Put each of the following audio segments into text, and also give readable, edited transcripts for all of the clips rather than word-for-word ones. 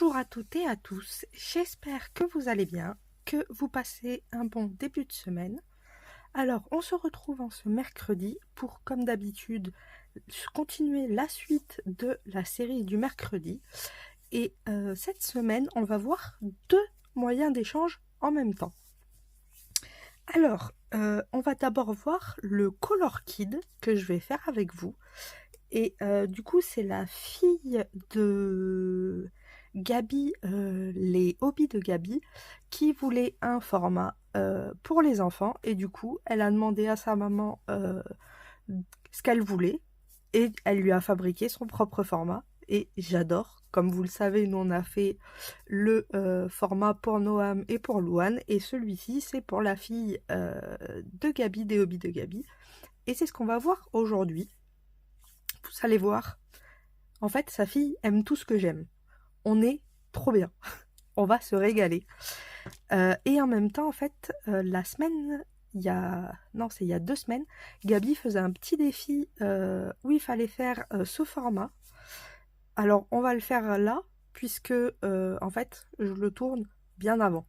Bonjour à toutes et à tous, j'espère que vous allez bien, que vous passez un bon début de semaine. Alors, on se retrouve en ce mercredi pour, comme d'habitude, continuer la suite de la série du mercredi. Et cette semaine, on va voir deux moyens d'échange en même temps. Alors, on va d'abord voir le Color Kid que je vais faire avec vous. Et du coup, c'est la fille de Gabi, les hobbies de Gabi, qui voulait un format pour les enfants. Et du coup, elle a demandé à sa maman ce qu'elle voulait. Et elle lui a fabriqué son propre format. Et j'adore. Comme vous le savez, nous on a fait le format pour Noam et pour Louane. Et celui-ci, c'est pour la fille de Gabi, des hobbies de Gabi. Et c'est ce qu'on va voir aujourd'hui. Vous allez voir, en fait, sa fille aime tout ce que j'aime. On est trop bien. On va se régaler. Et en même temps, en fait, la semaine, il y a 2 semaines, Gabi faisait un petit défi où il fallait faire ce format. Alors, on va le faire là, puisque, en fait, je le tourne bien avant.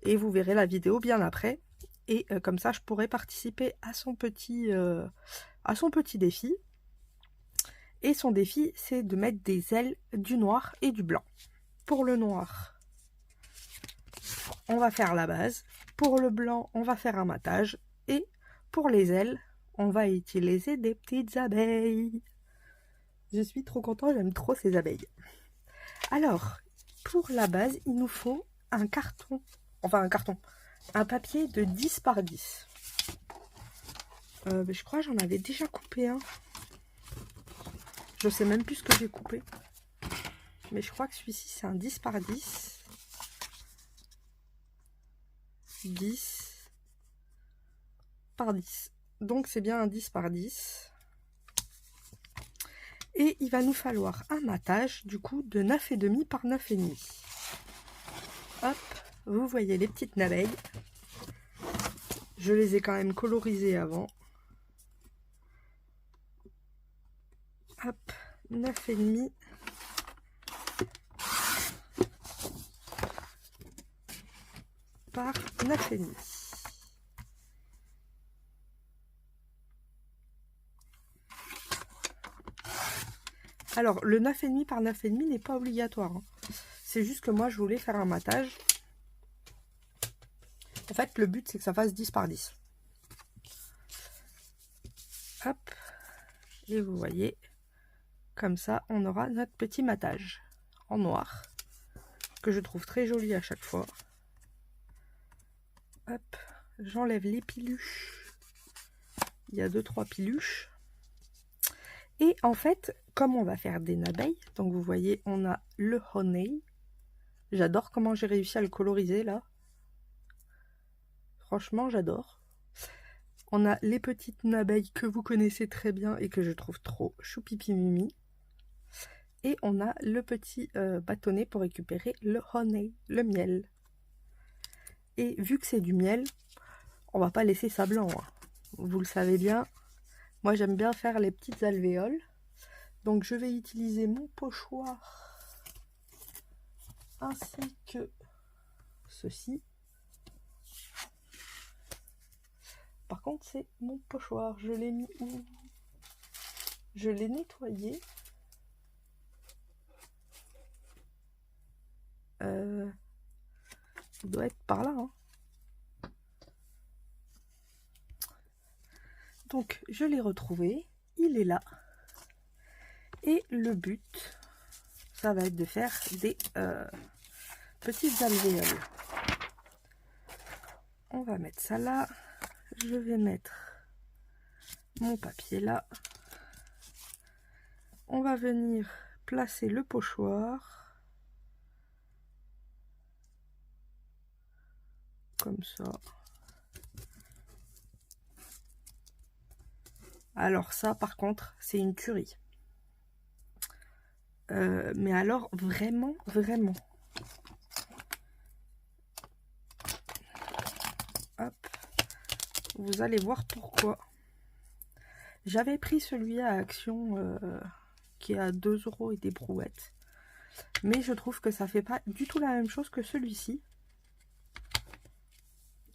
Et vous verrez la vidéo bien après. Et comme ça, je pourrai participer à son petit défi. Et son défi, c'est de mettre des ailes du noir et du blanc. Pour le noir, on va faire la base. Pour le blanc, on va faire un matage. Et pour les ailes, on va utiliser des petites abeilles. Je suis trop content, j'aime trop ces abeilles. Alors, pour la base, il nous faut un carton. Un papier de 10 par 10. Je crois que j'en avais déjà coupé un. Je sais même plus ce que j'ai coupé. Mais je crois que celui-ci, c'est un 10 par 10. 10 par 10. Donc, c'est bien un 10 par 10. Et il va nous falloir un matage, du coup, de 9,5 par 9,5. Hop, vous voyez les petites abeilles. Je les ai quand même colorisées avant. Hop, 9,5 par 9,5. Alors, le 9,5 par 9,5 n'est pas obligatoire. Hein. C'est juste que moi, je voulais faire un matage. En fait, le but, c'est que ça fasse 10 par 10. Hop. Et vous voyez, comme ça, on aura notre petit matage en noir, que je trouve très joli à chaque fois. Hop, j'enlève les piluches. Il y a 2-3 piluches. Et en fait, comme on va faire des abeilles, donc vous voyez, on a le honey. J'adore comment j'ai réussi à le coloriser là. Franchement, j'adore. On a les petites abeilles que vous connaissez très bien et que je trouve trop choupipi mimi. Et on a le petit bâtonnet pour récupérer le honey, le miel. Et vu que c'est du miel, on va pas laisser ça blanc. Hein. Vous le savez bien, moi j'aime bien faire les petites alvéoles. Donc je vais utiliser mon pochoir ainsi que ceci. Par contre, c'est mon pochoir. Je l'ai mis où? Je l'ai nettoyé. Il doit être par là. Hein. Donc, je l'ai retrouvé. Il est là. Et le but, ça va être de faire des petites alvéoles. On va mettre ça là. Je vais mettre mon papier là. On va venir placer le pochoir. Comme ça. Alors ça, par contre, c'est une tuerie. Mais alors, vraiment, vraiment. Hop. Vous allez voir pourquoi. J'avais pris celui à Action qui est à 2 € et des brouettes. Mais je trouve que ça fait pas du tout la même chose que celui-ci.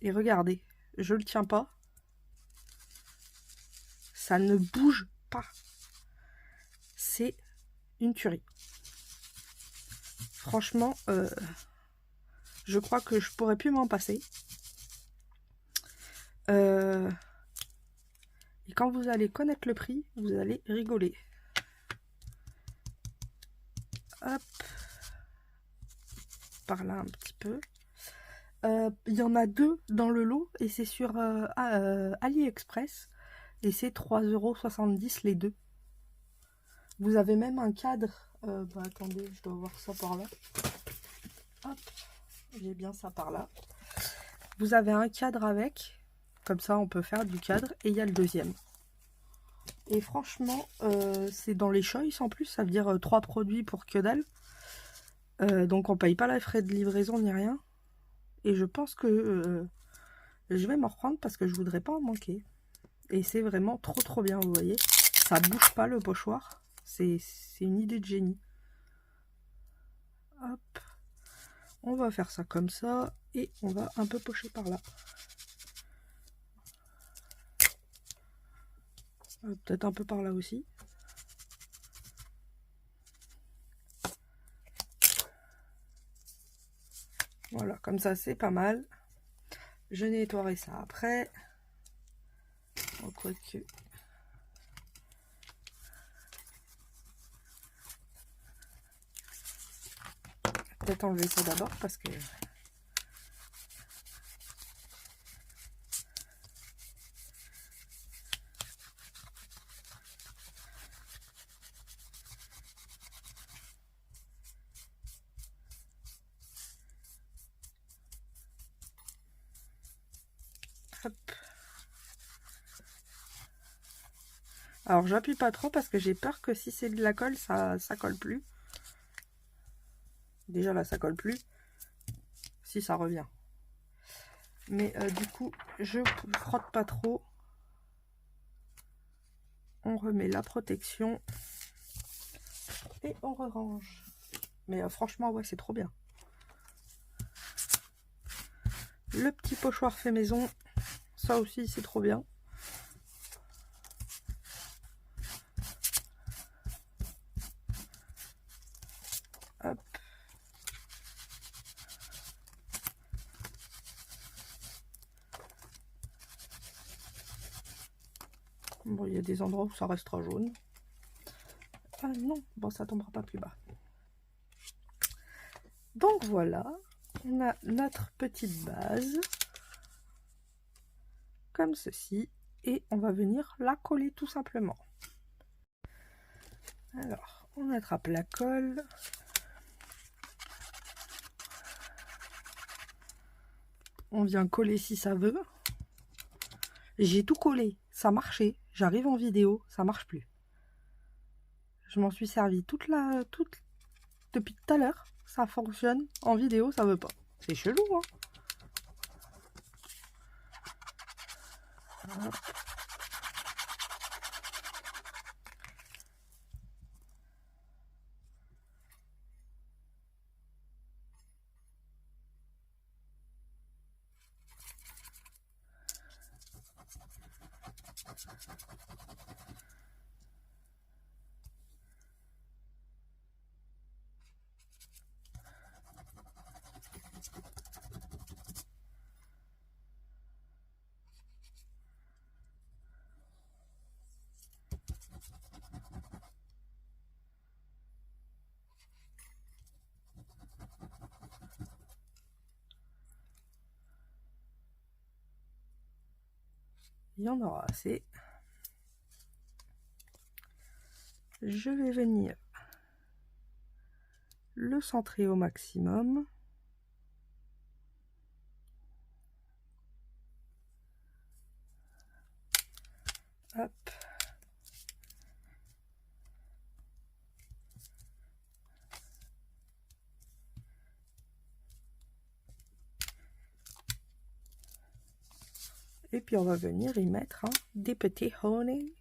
Et regardez, je le tiens pas. Ça ne bouge pas. C'est une tuerie. Franchement, je crois que je pourrais plus m'en passer. Et quand vous allez connaître le prix, vous allez rigoler. Hop. Par là un petit peu. Il y en a 2 dans le lot et c'est sur AliExpress. Et c'est 3,70 € les 2. Vous avez même un cadre. Bah attendez, je dois voir ça par là. Hop, j'ai bien ça par là. Vous avez un cadre avec. Comme ça, on peut faire du cadre. Et il y a le deuxième. Et franchement, c'est dans les choice en plus. Ça veut dire 3 produits pour que dalle. Donc on paye pas les frais de livraison ni rien. Et je pense que je vais m'en reprendre parce que je voudrais pas en manquer. Et c'est vraiment trop bien, vous voyez. Ça bouge pas le pochoir. C'est une idée de génie. Hop. On va faire ça comme ça. Et on va un peu pocher par là. Peut-être un peu par là aussi. Voilà, comme ça c'est pas mal. Je nettoierai ça après. Oh, quoique. Peut-être enlever ça d'abord parce que... Hop. Alors j'appuie pas trop parce que j'ai peur que si c'est de la colle, ça colle plus. Déjà là ça colle plus. Si ça revient. Mais du coup je frotte pas trop. On remet la protection. Et on re-range. Mais franchement ouais c'est trop bien. Le petit pochoir fait maison. Ça aussi c'est trop bien. Hop. Bon, il y a des endroits où ça restera jaune. Ah non, bon, ça tombera pas plus bas. Donc voilà, on a notre petite base. Comme ceci. Et on va venir la coller tout simplement. Alors, on attrape la colle. On vient coller si ça veut. J'ai tout collé, ça marchait. J'arrive en vidéo, ça marche plus. Je m'en suis servi depuis tout à l'heure. Ça fonctionne. En vidéo, ça veut pas. C'est chelou, hein. Hop. Il y en aura assez. Je vais venir le centrer au maximum. Hop. Et puis on va venir y mettre des petits honey.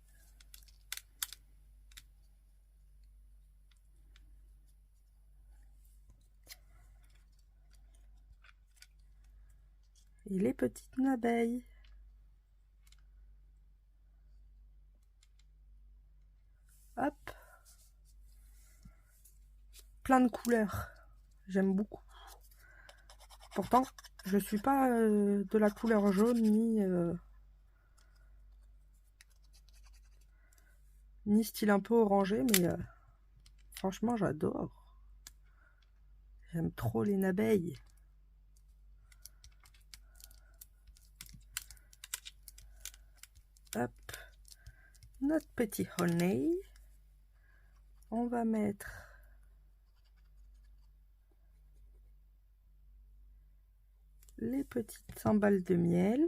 et les petites abeilles. Hop. Plein de couleurs. J'aime beaucoup. Pourtant, je suis pas de la couleur jaune ni style un peu orangé, mais franchement, j'adore. J'aime trop les abeilles. Hop. Notre petit honey. On va mettre les petites cymbales de miel.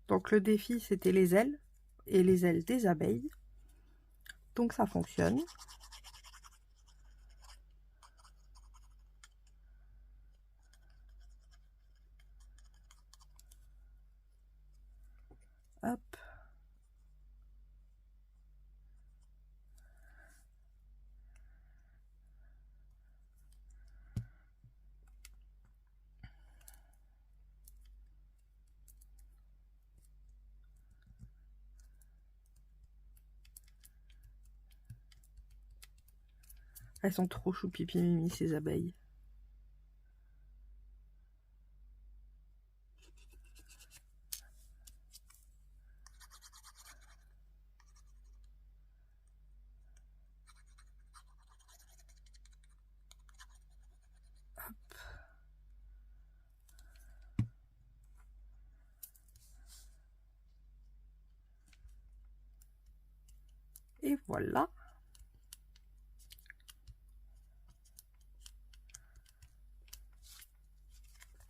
Donc le défi, c'était les ailes et les ailes des abeilles. Donc ça fonctionne. Hop. Elles sont trop choupipi mimi ces abeilles. Hop. Et voilà.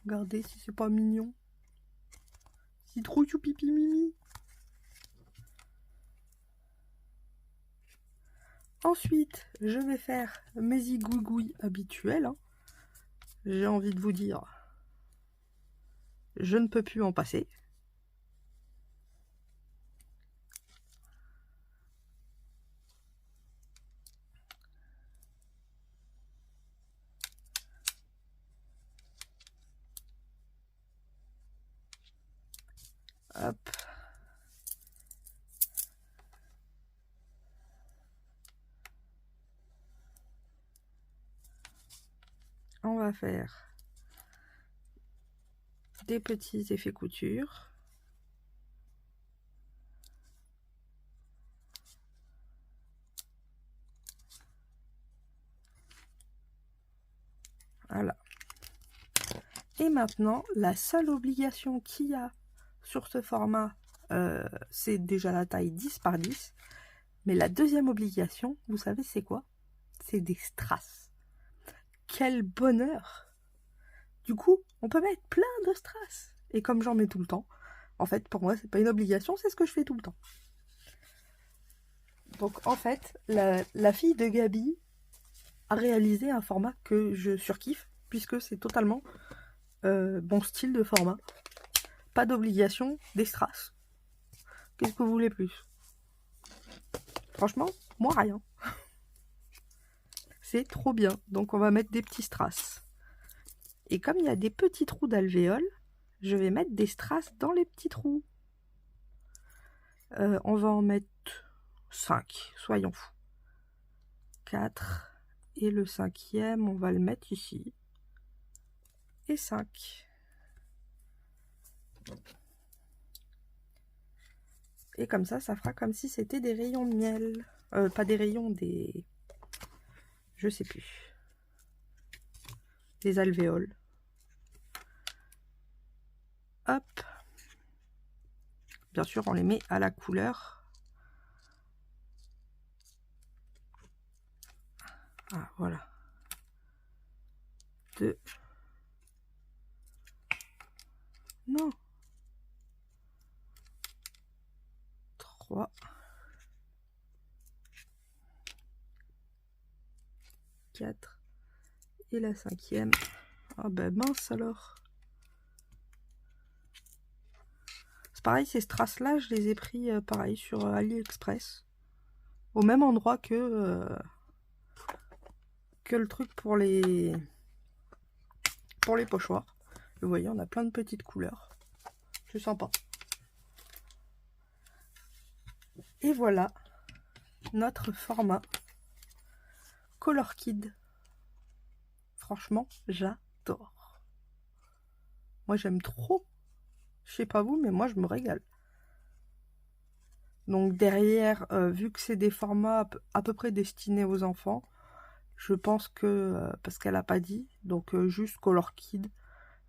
Regardez si c'est pas mignon. C'est trop choupipi mimi. Ensuite, je vais faire mes zigouigouilles habituels. Hein. J'ai envie de vous dire, je ne peux plus m'en passer. Hop. On va faire des petits effets couture. Voilà. Et maintenant, la seule obligation qu'il y a sur ce format, c'est déjà la taille 10 par 10. Mais la deuxième obligation, vous savez c'est quoi? C'est des strass. Quel bonheur! Du coup, on peut mettre plein de strass. Et comme j'en mets tout le temps, en fait, pour moi, c'est pas une obligation, c'est ce que je fais tout le temps. Donc, en fait, la fille de Gabi a réalisé un format que je surkiffe, puisque c'est totalement bon style de format. Pas d'obligation, des strass. Qu'est-ce que vous voulez plus? Franchement, moi, rien. C'est trop bien. Donc, on va mettre des petits strass. Et comme il y a des petits trous d'alvéoles, je vais mettre des strass dans les petits trous. On va en mettre 5, soyons fous. 4. Et le 5e, on va le mettre ici. Et 5. Et comme ça fera comme si c'était des rayons de miel. Pas des rayons, des... Je sais plus. Des alvéoles. Hop. Bien sûr, on les met à la couleur. Ah, voilà. 2. Non. 3. 4. Et la 5e. Ah ben mince alors. C'est pareil, ces strass-là, je les ai pris pareil sur AliExpress. Au même endroit que le truc pour les pochoirs. Vous voyez, on a plein de petites couleurs. C'est sympa. Et voilà notre format Color Kid. Franchement, j'adore. Moi, j'aime trop. Je sais pas vous, mais moi, je me régale. Donc derrière, vu que c'est des formats à peu près destinés aux enfants, je pense que, parce qu'elle n'a pas dit, donc juste Color Kid,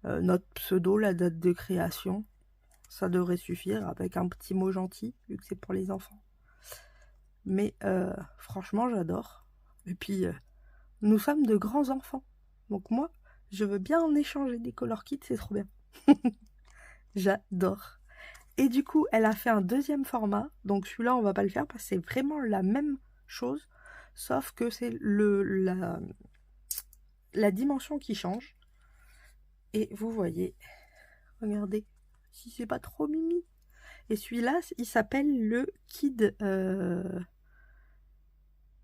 notre pseudo, la date de création, ça devrait suffire avec un petit mot gentil, vu que c'est pour les enfants. Mais franchement, j'adore. Et puis, nous sommes de grands enfants. Donc moi, je veux bien en échanger des Color Kits, c'est trop bien. J'adore. Et du coup, elle a fait un deuxième format. Donc celui-là, on va pas le faire parce que c'est vraiment la même chose. Sauf que c'est la dimension qui change. Et vous voyez, regardez, si c'est pas trop mimi. Et celui-là, il s'appelle le Kid...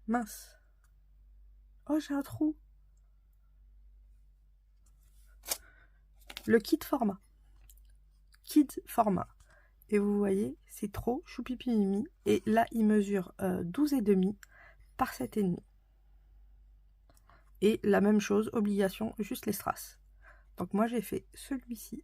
Mince. Oh, j'ai un trou. Le Kid format. Kid format. Et vous voyez, c'est trop choupipi mimi. Et là, il mesure 12,5 par 7,5. Et la même chose, obligation, juste les strass. Donc moi, j'ai fait celui-ci.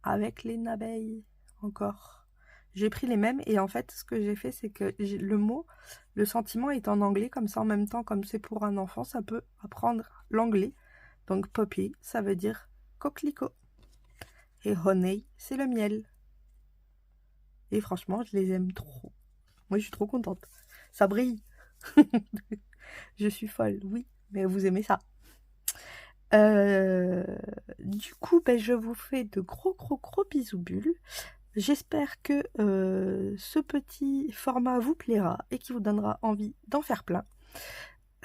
Avec les abeilles, encore. J'ai pris les mêmes et en fait, ce que j'ai fait, c'est que le sentiment est en anglais. Comme ça, en même temps, comme c'est pour un enfant, ça peut apprendre l'anglais. Donc poppy, ça veut dire coquelicot. Et honey, c'est le miel. Et franchement, je les aime trop. Moi, je suis trop contente. Ça brille. Je suis folle, oui. Mais vous aimez ça. Du coup, ben, je vous fais de gros bisous bulles. J'espère que ce petit format vous plaira et qui vous donnera envie d'en faire plein.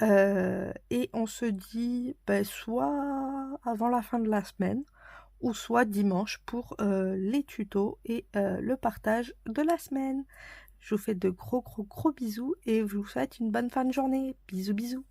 Et on se dit ben, soit avant la fin de la semaine ou soit dimanche pour les tutos et le partage de la semaine. Je vous fais de gros bisous et je vous souhaite une bonne fin de journée. Bisous bisous.